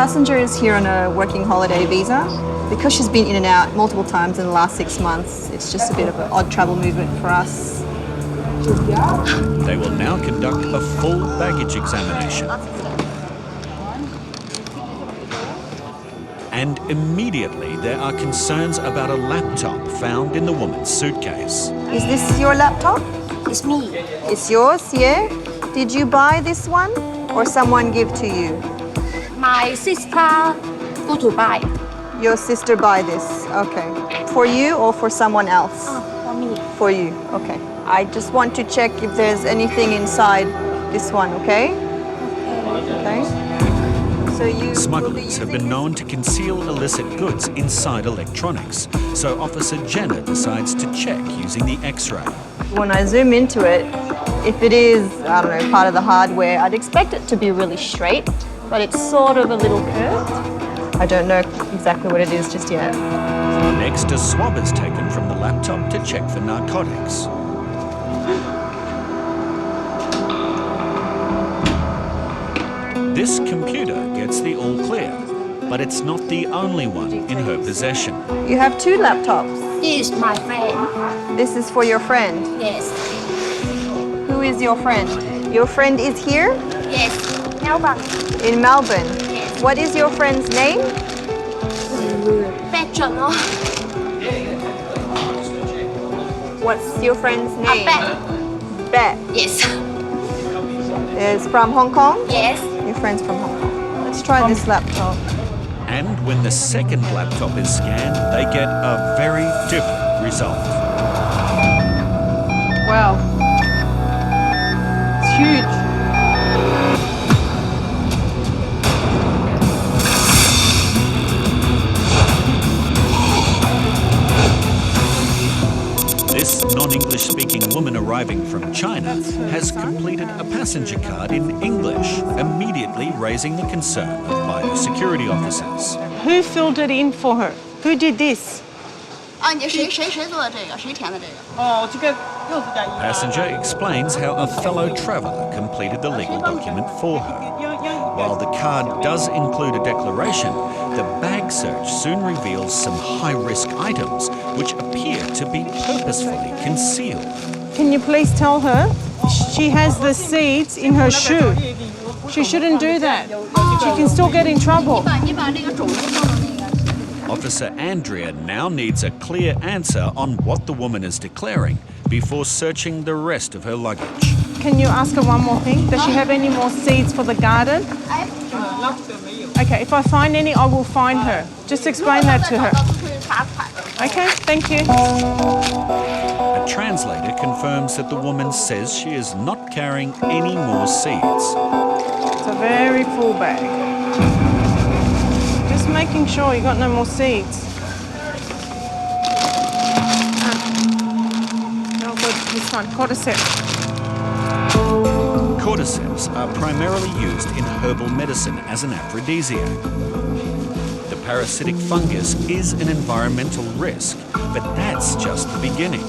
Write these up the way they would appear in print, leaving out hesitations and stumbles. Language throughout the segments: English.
passenger is here on a working holiday visa. Because she's been in and out multiple times in the last 6 months, it's just a bit of an odd travel movement for us. They will now conduct a full baggage examination. And immediately there are concerns about a laptop found in the woman's suitcase. Is this your laptop? It's me. It's yours, yeah? Did you buy this one or someone give to you? My sister go to buy. Your sister buy this, okay. For you or for someone else? For me. For you, okay. I just want to check if there's anything inside this one, okay? Okay. So you Smugglers have been known to conceal illicit goods inside electronics, so Officer Jenna decides to check using the X-ray. When I zoom into it, if it is, I don't know, part of the hardware, I'd expect it to be really straight, but it's sort of a little curved. I don't know exactly what it is just yet. Next, a swab is taken from the laptop to check for narcotics. This computer gets the all clear, but it's not the only one in her possession. You have 2 laptops. This is my friend. This is for your friend. Yes. Who is your friend? Your friend is here? Yes. Melbourne. In Melbourne? Yes. What is your friend's name? Patrick. What's your friend's name? Bet. Yes. Is from Hong Kong? Yes. Your friend's from Hong Kong. Let's try this laptop. And when the second laptop is scanned, they get a very different result. Wow. It's huge. This non-English speaking woman arriving from China has completed a passenger card in English, immediately raising the concern of biosecurity officers. Who filled it in for her? Who did this? Passenger explains how a fellow traveller completed the legal document for her. While the card does include a declaration, the bag search soon reveals some high-risk items which appear to be purposefully concealed. Can you please tell her? She has the seeds in her shoe. She shouldn't do that. She can still get in trouble. Officer Andrea now needs a clear answer on what the woman is declaring before searching the rest of her luggage. Can you ask her one more thing? Does she have any more seeds for the garden? Okay, if I find any, I will find her. Just explain that to her. Okay, thank you. A translator confirms that the woman says she is not carrying any more seeds. It's a very full bag. Just making sure you got no more seeds. No good, this one, cordyceps. Cordyceps are primarily used in herbal medicine as an aphrodisiac. The parasitic fungus is an environmental risk, but that's just the beginning.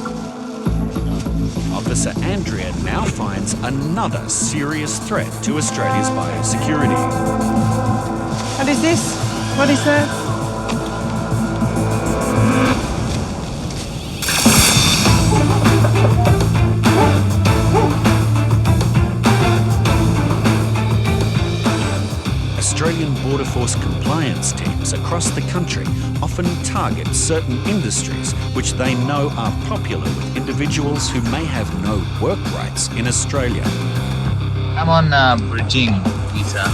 Officer Andrea now finds another serious threat to Australia's biosecurity. What is this? What is that? Australian Border Force compliance teams across the country often target certain industries which they know are popular with individuals who may have no work rights in Australia. I'm on bridging visa.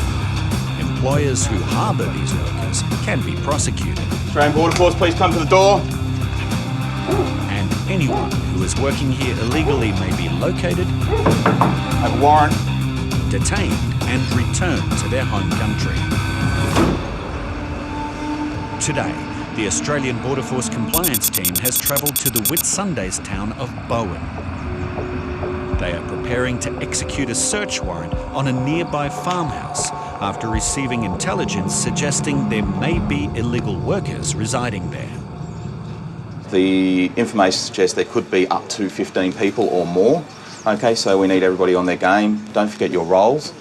Employers who harbour these workers can be prosecuted. Australian Border Force, please come to the door. And anyone who is working here illegally may be located, I have a warrant. detained and returned to their home country. Today, the Australian Border Force compliance team has travelled to the Whitsundays town of Bowen. They are preparing to execute a search warrant on a nearby farmhouse after receiving intelligence suggesting there may be illegal workers residing there. The information suggests there could be up to 15 people or more. Okay, so we need everybody on their game. Don't forget your roles.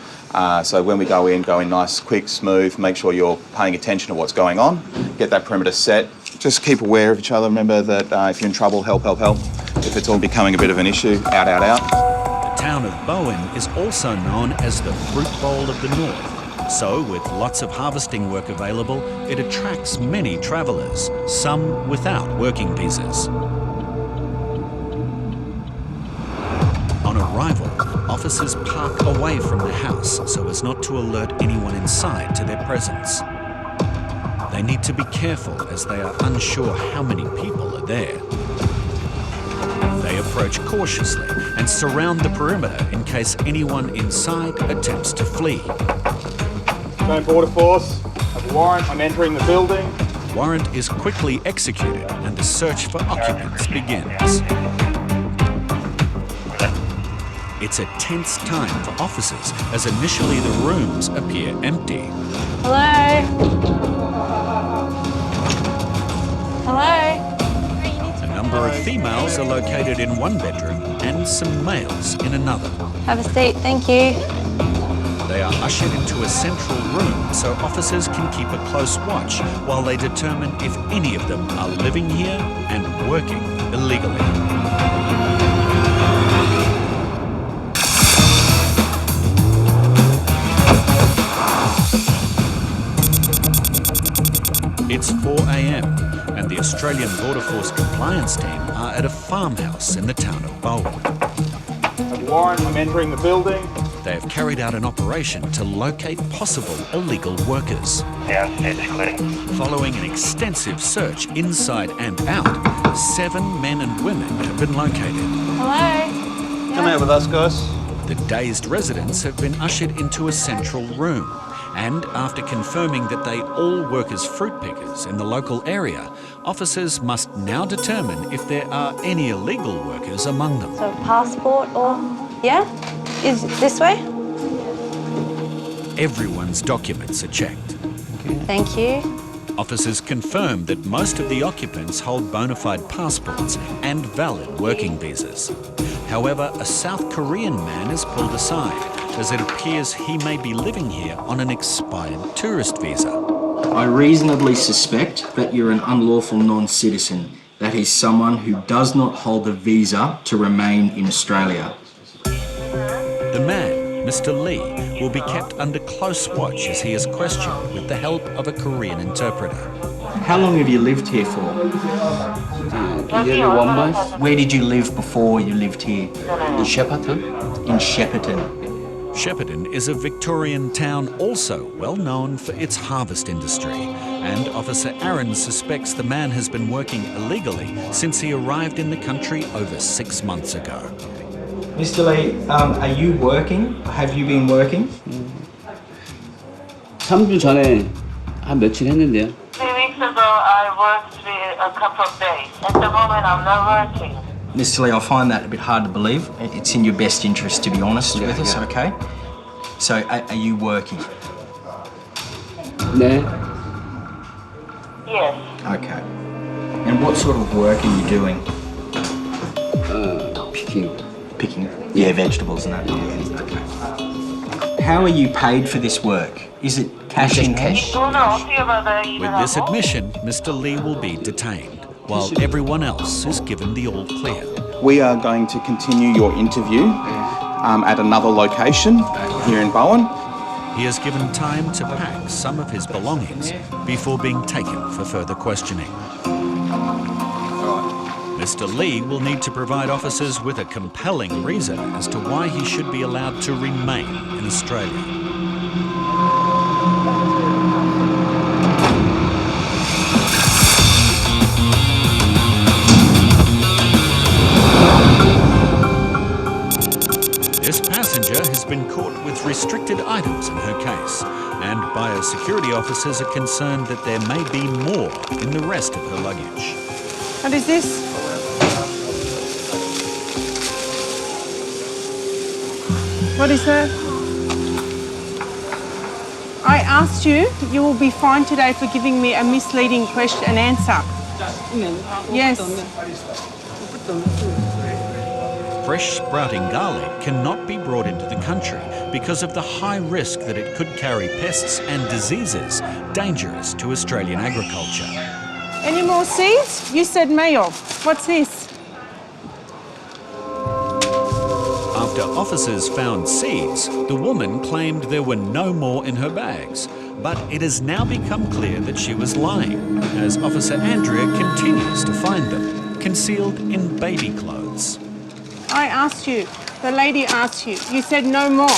So when we go in nice, quick, smooth, make sure you're paying attention to what's going on, get that perimeter set. Just keep aware of each other. Remember that if you're in trouble, help, help, help. If it's all becoming a bit of an issue, out, out, out. The town of Bowen is also known as the Fruit Bowl of the North. So, with lots of harvesting work available, it attracts many travellers, some without working visas. On arrival, officers park away from the house so as not to alert anyone inside to their presence. They need to be careful as they are unsure how many people are there. They approach cautiously and surround the perimeter in case anyone inside attempts to flee. Australian Border Force, I have a warrant, I'm entering the building. The warrant is quickly executed and the search for occupants begins. It's a tense time for officers as initially the rooms appear empty. Hello? Hello? A number of females are located in one bedroom and some males in another. Have a seat, thank you. They are ushered into a central room so officers can keep a close watch while they determine if any of them are living here and working illegally. It's 4 a.m. and the Australian Border Force compliance team are at a farmhouse in the town of Bowen. I have a warrant, I'm entering the building. They have carried out an operation to locate possible illegal workers. Following an extensive search inside and out, 7 men and women have been located. Hello? Come out with us, guys. The dazed residents have been ushered into a central room. And after confirming that they all work as fruit pickers in the local area, officers must now determine if there are any illegal workers among them. So passport or, yeah? Is it this way? Everyone's documents are checked. Thank you. Officers confirm that most of the occupants hold bona fide passports and valid working visas. However, a South Korean man is pulled aside as it appears he may be living here on an expired tourist visa. I reasonably suspect that you're an unlawful non-citizen, that is someone who does not hold a visa to remain in Australia. The man, Mr. Lee, will be kept under close watch as he is questioned with the help of a Korean interpreter. How long have you lived here for? Nearly 1 month. Where did you live before you lived here? In Shepparton. In Shepparton. Shepparton is a Victorian town also well known for its harvest industry, and Officer Aaron suspects the man has been working illegally since he arrived in the country over 6 months ago. Mr. Lee, are you working? Have you been working? 3주 전에 한 며칠 했는데요. 3 weeks ago, I worked for a couple of days. At the moment, I'm not working. Mr. Lee, I find that a bit hard to believe. It's in your best interest to be honest with us, okay? So, are you working? 네. Yes. Okay. And what sort of work are you doing? Picking. Picking? Yeah, vegetables and that. Yeah, okay. How are you paid for this work? Is it cash in hand? With this admission, Mr. Lee will be detained, while everyone else is given the all clear. We are going to continue your interview at another location here in Bowen. He has given time to pack some of his belongings before being taken for further questioning. Mr. Lee will need to provide officers with a compelling reason as to why he should be allowed to remain in Australia. This passenger has been caught with restricted items in her case, and biosecurity officers are concerned that there may be more in the rest of her luggage. What is this? What is that? I asked you, you will be fined today for giving me a misleading question and answer. Yes. fresh sprouting garlic cannot be brought into the country because of the high risk that it could carry pests and diseases dangerous to Australian agriculture. Any more seeds? You said mayo. What's this? After officers found seeds, the woman claimed there were no more in her bags. But it has now become clear that she was lying, as Officer Andrea continues to find them, concealed in baby clothes. I asked you. The lady asked you. You said no more.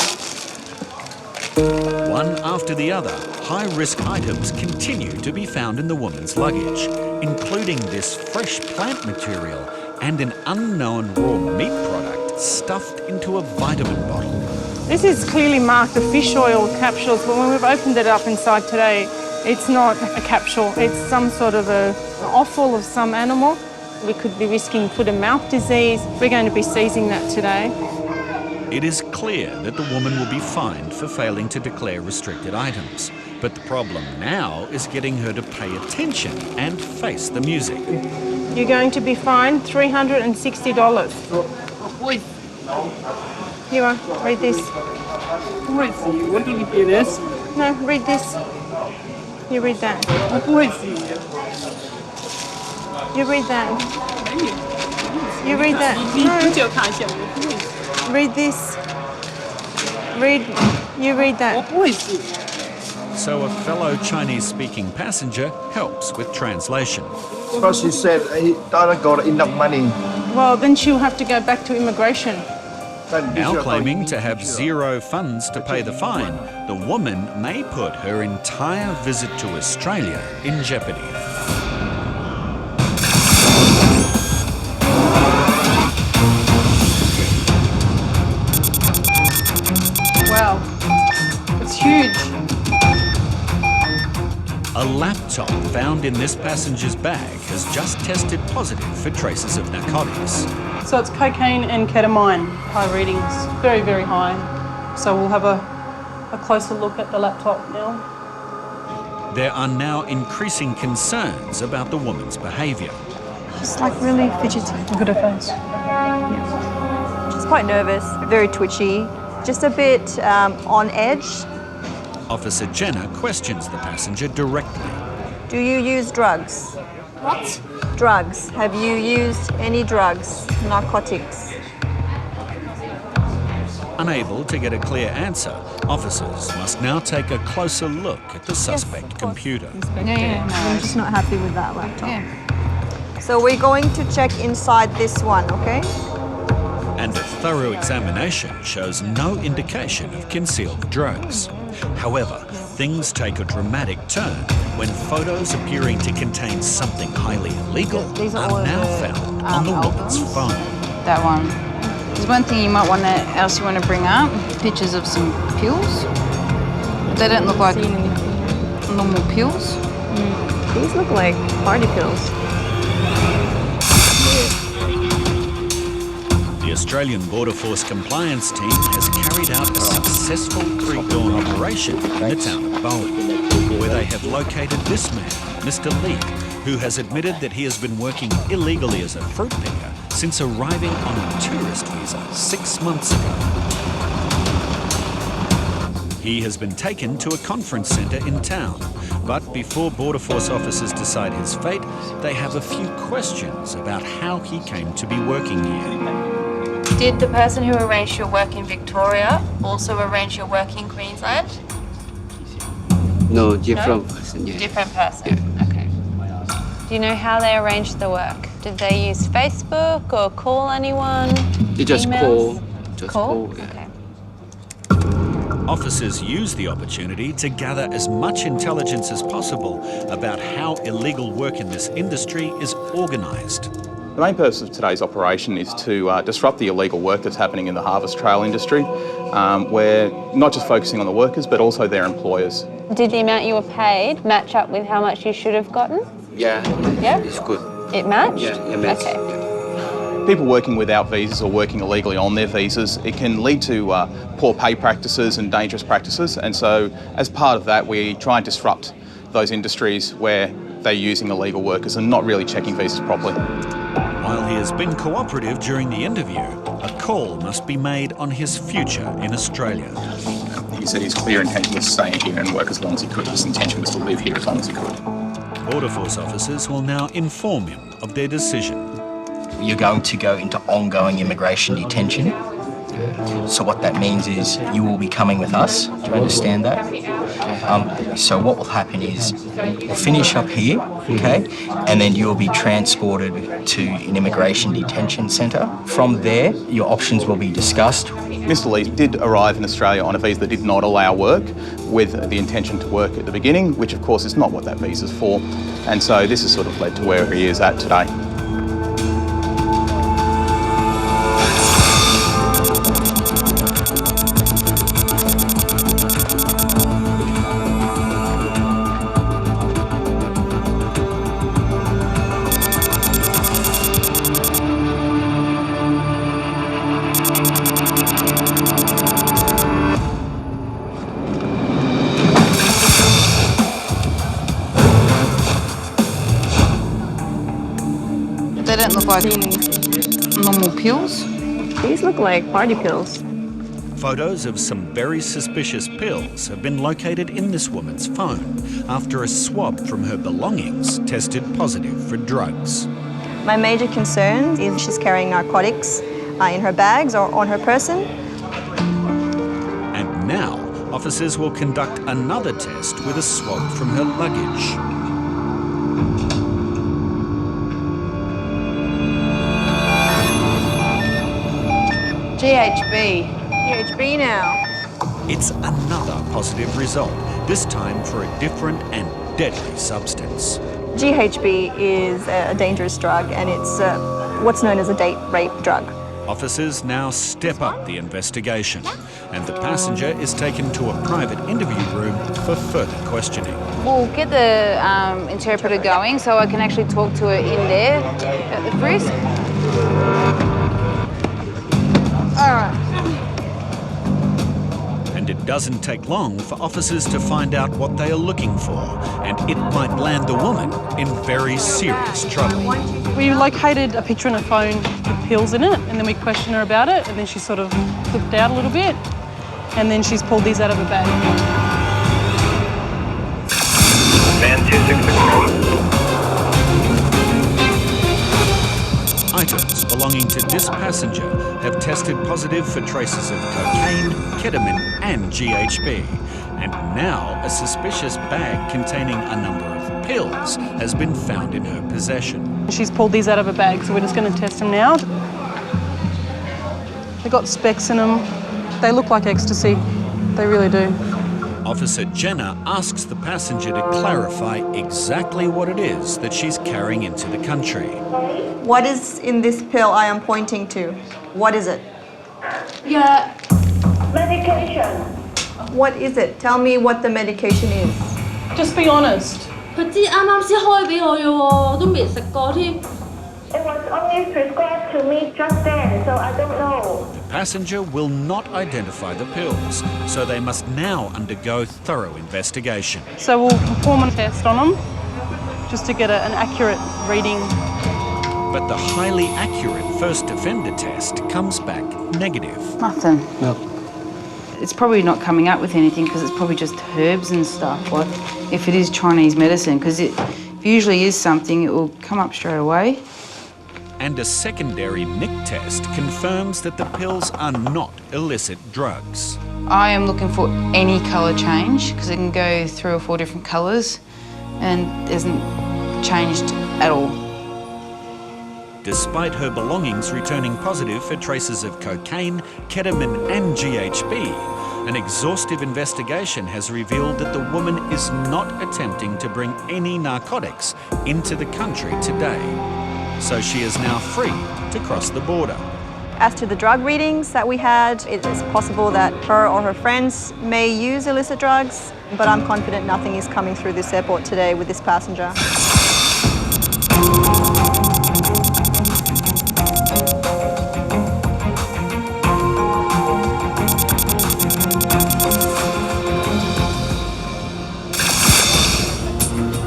One after the other, high-risk items continue to be found in the woman's luggage, including this fresh plant material and an unknown raw meat product stuffed into a vitamin bottle. This is clearly marked a fish oil capsules, but when we've opened it up inside today, it's not a capsule. It's some sort of an offal of some animal. We could be risking foot and mouth disease. We're going to be seizing that today. It is clear that the woman will be fined for failing to declare restricted items. But the problem now is getting her to pay attention and face the music. You're going to be fined $360. Here, read this. What do you do this? No, read this. You read that. You read that. You read that. No. Read this. You read that. So a fellow Chinese-speaking passenger helps with translation. Because she said he doesn't got enough money. Well, then she'll have to go back to immigration. Now claiming to have zero funds to pay the fine, the woman may put her entire visit to Australia in jeopardy. Wow, it's huge. A laptop found in this passenger's bag has just tested positive for traces of narcotics. So it's cocaine and ketamine, high readings, very, very high. So we'll have a closer look at the laptop now. There are now increasing concerns about the woman's behaviour. She's like really fidgety. Look at her face. Yeah. She's quite nervous, very twitchy, just a bit on edge. Officer Jenna questions the passenger directly. Do you use drugs? What? Drugs. Have you used any drugs? Narcotics? Unable to get a clear answer, officers must now take a closer look at the suspect computer. I'm just not happy with that laptop. So we're going to check inside this one, okay? And a thorough examination shows no indication of concealed drugs. However, things take a dramatic turn when photos appearing to contain something highly illegal are now found on the woman's phone. That one. There's one thing you might want to bring up, pictures of some pills. They don't look like normal pills. These look like party pills. The Australian Border Force compliance team has carried out a successful pre-dawn operation in the town of Bowen, where they have located this man, Mr. Lee, who has admitted that he has been working illegally as a fruit picker since arriving on a tourist visa 6 months ago. He has been taken to a conference centre in town, but before Border Force officers decide his fate, they have a few questions about how he came to be working here. Did the person who arranged your work in Victoria also arrange your work in Queensland? No, different person, yeah. Different person, okay. Do you know how they arranged the work? Did they use Facebook or call anyone? They just Emails? call. Yeah. Okay. Officers use the opportunity to gather as much intelligence as possible about how illegal work in this industry is organised. The main purpose of today's operation is to disrupt the illegal work that's happening in the harvest trail industry. We're not just focusing on the workers, but also their employers. Did the amount you were paid match up with how much you should have gotten? Yeah, Yeah? it's good. It matched? Yeah, it matched. Okay. Yeah. People working without visas or working illegally on their visas, it can lead to poor pay practices and dangerous practices. And so as part of that, we try and disrupt those industries where they're using illegal workers and not really checking visas properly. While he has been cooperative during the interview, a call must be made on his future in Australia. He said his clear intention was to stay here and work as long as he could. His intention was to live here as long as he could. Border Force officers will now inform him of their decision. You're going to go into ongoing immigration detention. So what that means is you will be coming with us. Do you understand that? So what will happen is we'll finish up here, okay, and then you'll be transported to an immigration detention centre. From there, your options will be discussed. Mr. Lee did arrive in Australia on a visa that did not allow work, with the intention to work at the beginning, which of course is not what that visa's for. And so this has sort of led to where he is at today. They don't look like normal pills. These look like party pills. Photos of some very suspicious pills have been located in this woman's phone after a swab from her belongings tested positive for drugs. My major concern is she's carrying narcotics in her bags or on her person. And now, officers will conduct another test with a swab from her luggage. GHB. GHB now. It's another positive result, this time for a different and deadly substance. GHB is a dangerous drug, and it's what's known as a date rape drug. Officers now step up the investigation, and the passenger is taken to a private interview room for further questioning. We'll get the interpreter going so I can actually talk to her in there at the frisk. All right. And it doesn't take long for officers to find out what they are looking for, and it might land the woman in very serious trouble. We located a picture on her phone with pills in it, and then we questioned her about it, and then she sort of flipped out a little bit, and then she's pulled these out of her bag. Man 266. Items belonging to this passenger have tested positive for traces of cocaine, ketamine and GHB. And now a suspicious bag containing a number of pills has been found in her possession. She's pulled these out of her bag, so we're just going to test them now. They've got specks in them. They look like ecstasy. They really do. Officer Jenner asks the passenger to clarify exactly what it is that she's carrying into the country. What is in this pill I am pointing to? What is it? Yeah. Medication. What is it? Tell me what the medication is. Just be honest. 佢知啱啱先開俾我嘅喎，都未食過添。 It was only prescribed to me just then, so I don't know. The passenger will not identify the pills, so they must now undergo thorough investigation. So we'll perform a test on them just to get an accurate reading. But the highly accurate first offender test comes back negative. Nothing. No. It's probably not coming up with anything because it's probably just herbs and stuff, like if it is Chinese medicine, because it usually is something, it will come up straight away. And a secondary NIC test confirms that the pills are not illicit drugs. I am looking for any colour change because it can go 3 or 4 different colours and it hasn't changed at all. Despite her belongings returning positive for traces of cocaine, ketamine and GHB, an exhaustive investigation has revealed that the woman is not attempting to bring any narcotics into the country today. So she is now free to cross the border. As to the drug readings that we had, it is possible that her or her friends may use illicit drugs, but I'm confident nothing is coming through this airport today with this passenger.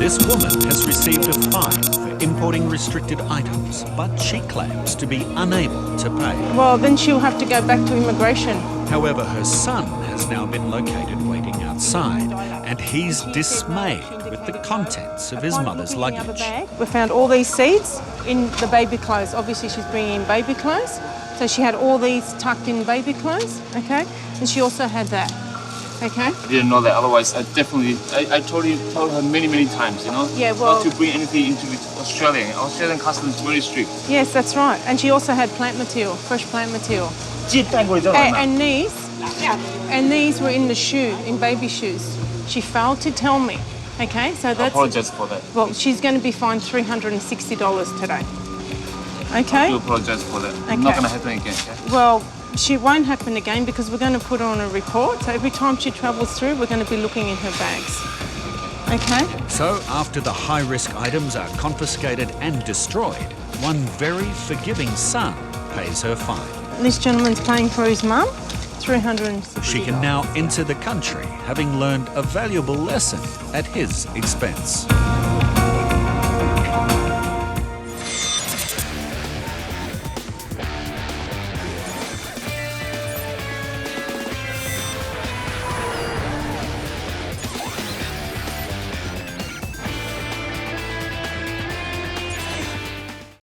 This woman has received a fine for importing restricted items, but she claims to be unable to pay. Well, then she'll have to go back to immigration. However, her son has now been located waiting outside, and he's dismayed with the contents of his mother's luggage. We found all these seeds in the baby clothes. Obviously, she's bringing in baby clothes. So she had all these tucked in baby clothes, okay? And she also had that, okay? I didn't know that, otherwise I definitely, I told her many times, you know? Yeah, well... Not to bring anything into Australia. Australian customs is very strict. Yes, that's right. And she also had plant material, fresh plant material. And these were in the shoe, in baby shoes. She failed to tell me, okay? So that's... I apologize for that. Well, she's going to be fined $360 today. Okay? I do apologize for that. Okay. Not going to happen again, okay? Well, she won't happen again because we're going to put her on a report. So every time she travels through, we're going to be looking in her bags. Okay? So after the high-risk items are confiscated and destroyed, one very forgiving son pays her fine. This gentleman's paying for his mum, $360. She can now enter the country, having learned a valuable lesson at his expense.